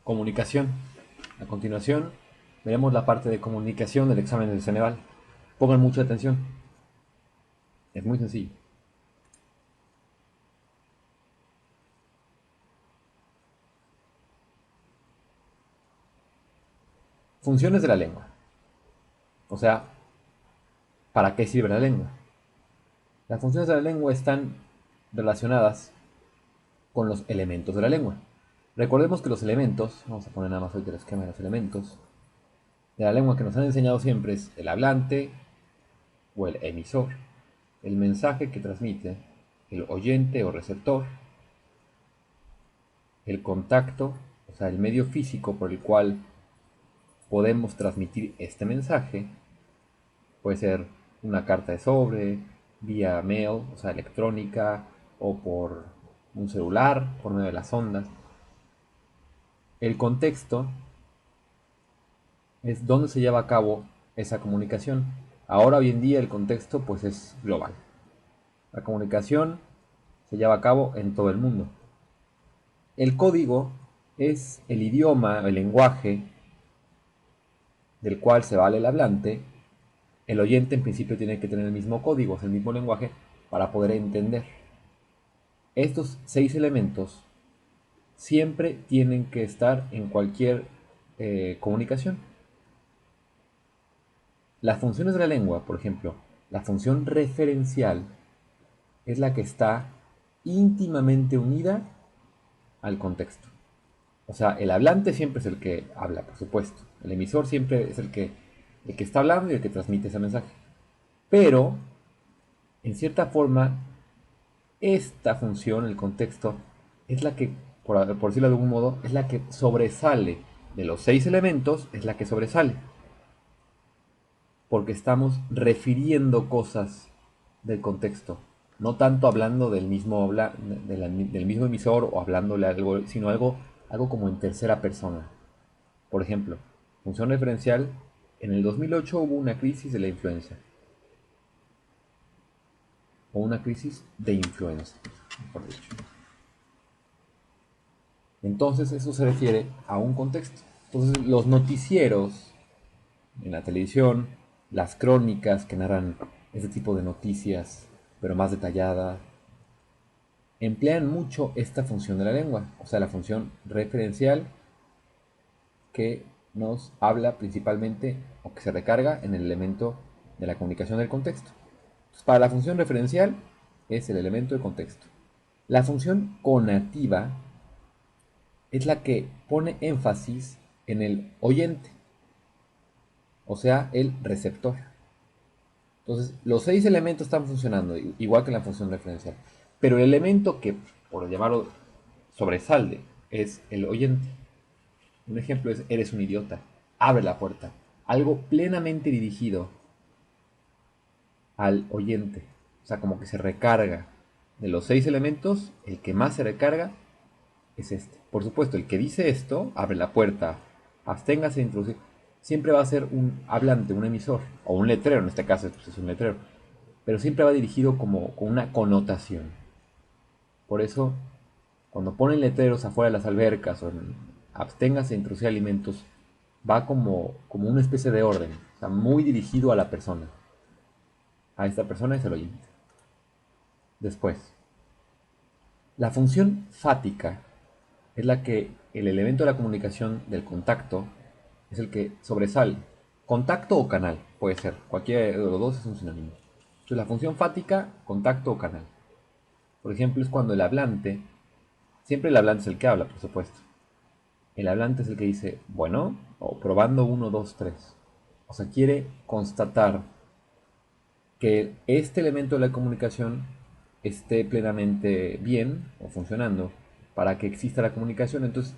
Comunicación. A continuación, veremos la parte de comunicación del examen del Ceneval. Pongan mucha atención. Es muy sencillo. Funciones de la lengua. O sea, ¿para qué sirve la lengua? Las funciones de la lengua están relacionadas con los elementos de la lengua. Recordemos que los elementos, vamos a poner nada más hoy el esquema de los elementos de la lengua que nos han enseñado siempre es el hablante o el emisor, el mensaje que transmite, el oyente o receptor, el contacto, o sea, el medio físico por el cual podemos transmitir este mensaje. Puede ser una carta de sobre, vía mail, o sea, electrónica, o por un celular, por medio de las ondas. El contexto es donde se lleva a cabo esa comunicación. Ahora, hoy en día, el contexto pues es global. La comunicación se lleva a cabo en todo el mundo. El código es el idioma, el lenguaje del cual se vale el hablante. El oyente en principio tiene que tener el mismo código, es el mismo lenguaje para poder entender. Estos 6 elementos siempre tienen que estar en cualquier comunicación. Las funciones de la lengua, por ejemplo, la función referencial es la que está íntimamente unida al contexto. O sea, el hablante siempre es el que habla, por supuesto. El emisor siempre es el que está hablando y el que transmite ese mensaje. Pero, en cierta forma, esta función, el contexto, es la que, por decirlo de algún modo, es la que sobresale. De los 6 elementos, es la que sobresale. Porque estamos refiriendo cosas del contexto. No tanto hablando del mismo, del mismo emisor o hablándole algo, sino algo como en tercera persona. Por ejemplo, función referencial, en el 2008 hubo una crisis de la influenza. O una crisis de influenza, mejor dicho. Entonces eso se refiere a un contexto. Entonces los noticieros en la televisión, las crónicas que narran ese tipo de noticias, pero más detalladas, emplean mucho esta función de la lengua, o sea, la función referencial que nos habla principalmente o que se recarga en el elemento de la comunicación del contexto. Entonces, para la función referencial es el elemento de contexto. La función conativa es la que pone énfasis en el oyente, o sea, el receptor. Entonces, los 6 elementos están funcionando igual que en la función referencial. Pero el elemento que, por llamarlo, sobresale es el oyente. Un ejemplo es, eres un idiota, abre la puerta. Algo plenamente dirigido al oyente. O sea, como que se recarga. De los 6 elementos, el que más se recarga es este. Por supuesto, el que dice esto, abre la puerta, absténgase de introducir, siempre va a ser un hablante, un emisor, o un letrero, en este caso pues, es un letrero. Pero siempre va dirigido como con una connotación. Por eso, cuando ponen letreros afuera de las albercas o en absténgase de introducir alimentos, va como una especie de orden, o sea, muy dirigido a la persona. A esta persona es el oyente. Después, la función fática es la que el elemento de la comunicación del contacto es el que sobresale. Contacto o canal, puede ser. Cualquiera de los dos es un sinónimo. Entonces la función fática, contacto o canal. Por ejemplo, es cuando el hablante, siempre el hablante es el que habla, por supuesto. El hablante es el que dice, bueno, o probando 1, 2, 3. O sea, quiere constatar que este elemento de la comunicación esté plenamente bien o funcionando para que exista la comunicación. Entonces,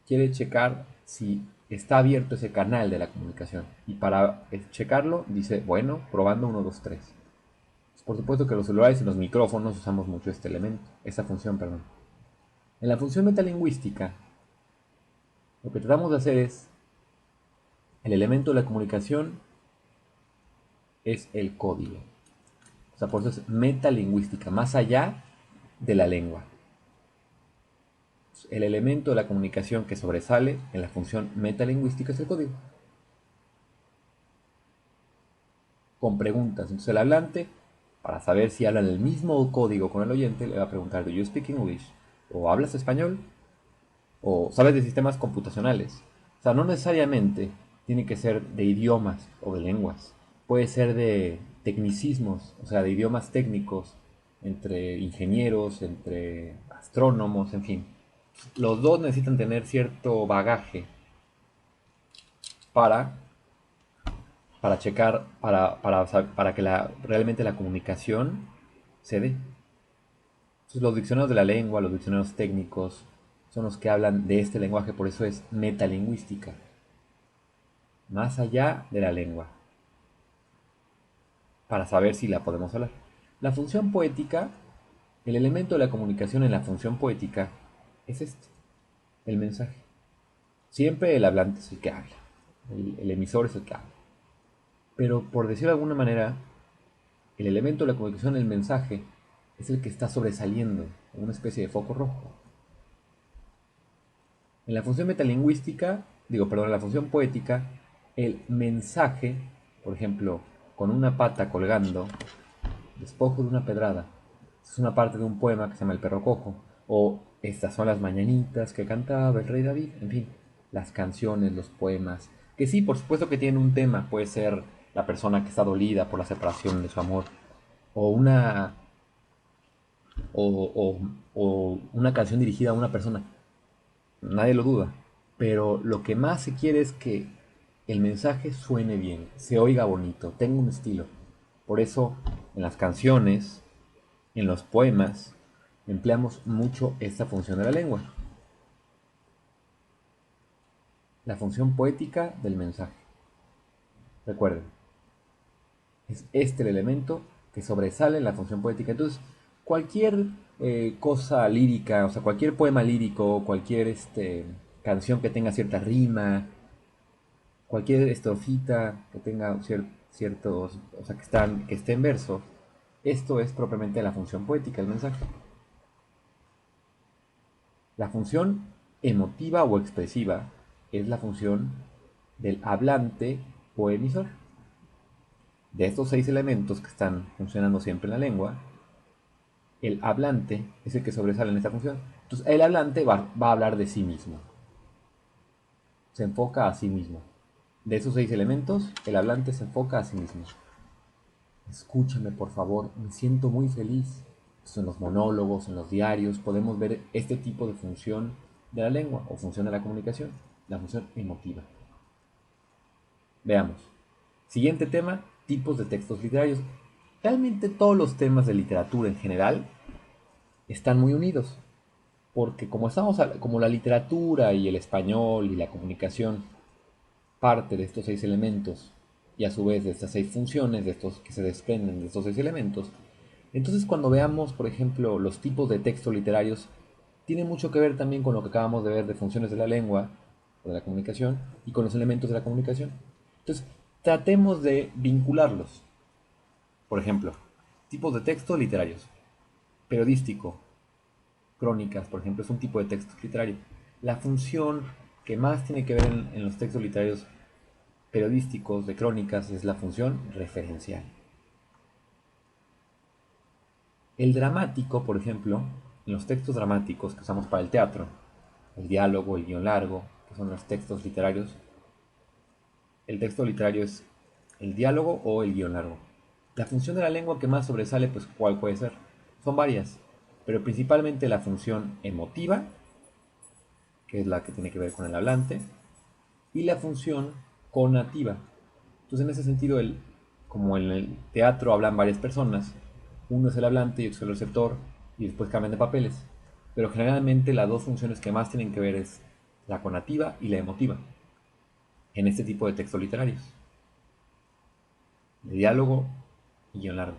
quiere checar si está abierto ese canal de la comunicación. Y para checarlo, dice, bueno, probando 1, 2, 3. Por supuesto que los celulares y los micrófonos usamos mucho este elemento, esta función, perdón. En la función metalingüística, lo que tratamos de hacer es, el elemento de la comunicación es el código. O sea, por eso es metalingüística, más allá de la lengua. el elemento de la comunicación que sobresale en la función metalingüística es el código. Con preguntas. Entonces el hablante, para saber si habla el mismo código con el oyente, le va a preguntar, ¿Do you speak English? ¿O hablas español? ¿O sabes de sistemas computacionales? O sea, no necesariamente tiene que ser de idiomas o de lenguas. Puede ser de tecnicismos, o sea, de idiomas técnicos, entre ingenieros, entre astrónomos, en fin. Los dos necesitan tener cierto bagaje para, para checar, para que realmente la comunicación se dé. Entonces, los diccionarios de la lengua, los diccionarios técnicos, son los que hablan de este lenguaje, por eso es metalingüística, más allá de la lengua, para saber si la podemos hablar. La función poética, el elemento de la comunicación en la función poética es este, el mensaje. Siempre el hablante es el que habla, el emisor es el que habla. Pero por decirlo de alguna manera, el elemento de la comunicación, el mensaje, es el que está sobresaliendo, una especie de foco rojo. En la función metalingüística, en la función poética, el mensaje, por ejemplo, con una pata colgando, despojo de una pedrada, es una parte de un poema que se llama El perro cojo, o estas son las mañanitas que cantaba el rey David, en fin, las canciones, los poemas, que sí, por supuesto que tienen un tema, puede ser la persona que está dolida por la separación de su amor, o una, o una canción dirigida a una persona, nadie lo duda, pero lo que más se quiere es que el mensaje suene bien, se oiga bonito, tenga un estilo. Por eso en las canciones, en los poemas, empleamos mucho esta función de la lengua, la función poética del mensaje. Recuerden, es este el elemento que sobresale en la función poética. Entonces, cualquier cosa lírica, o sea, cualquier poema lírico, cualquier canción que tenga cierta rima, cualquier estrofita que tenga ciertos, o sea, que esté en verso, esto es propiamente la función poética, el mensaje. La función emotiva o expresiva es la función del hablante o emisor. De estos 6 elementos que están funcionando siempre en la lengua, el hablante es el que sobresale en esta función. Entonces, el hablante va a hablar de sí mismo. Se enfoca a sí mismo. De esos 6 elementos, el hablante se enfoca a sí mismo. Escúchame, por favor, me siento muy feliz. Entonces, en los monólogos, en los diarios, podemos ver este tipo de función de la lengua o función de la comunicación, la función emotiva. Veamos. Siguiente tema, tipos de textos literarios. Realmente todos los temas de literatura en general están muy unidos, porque como la literatura y el español y la comunicación parte de estos 6 elementos y a su vez de estas 6 funciones, de estos que se desprenden de estos 6 elementos, entonces cuando veamos, por ejemplo, los tipos de textos literarios, tiene mucho que ver también con lo que acabamos de ver de funciones de la lengua o de la comunicación y con los elementos de la comunicación. Entonces, tratemos de vincularlos. Por ejemplo, tipos de textos literarios. Periodístico, crónicas, por ejemplo, es un tipo de texto literario. La función que más tiene que ver en los textos literarios periodísticos, de crónicas, es la función referencial. El dramático, por ejemplo, en los textos dramáticos que usamos para el teatro, el diálogo, el guión largo, que son los textos literarios, el texto literario es el diálogo o el guión largo. La función de la lengua que más sobresale, pues ¿cuál puede ser? Son varias, pero principalmente la función emotiva, que es la que tiene que ver con el hablante, y la función conativa. Entonces, en ese sentido, como en el teatro hablan varias personas, uno es el hablante y otro es el receptor, y después cambian de papeles. Pero generalmente las dos funciones que más tienen que ver es la conativa y la emotiva, en este tipo de textos literarios, de diálogo y guión largo.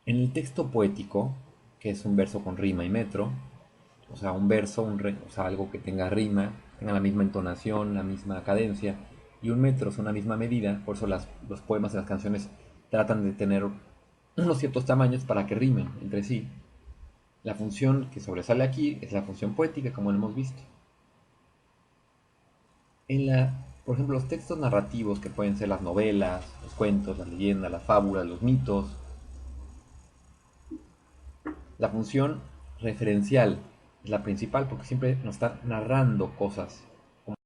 En el texto poético, que es un verso con rima y metro, o sea, un verso, o sea, algo que tenga rima, tenga la misma entonación, la misma cadencia, y un metro son la misma medida, por eso los poemas y las canciones tratan de tener unos ciertos tamaños para que rimen entre sí. La función que sobresale aquí es la función poética, como lo hemos visto. Por ejemplo, los textos narrativos que pueden ser las novelas, los cuentos, las leyendas, las fábulas, los mitos, la función referencial es la principal porque siempre nos está narrando cosas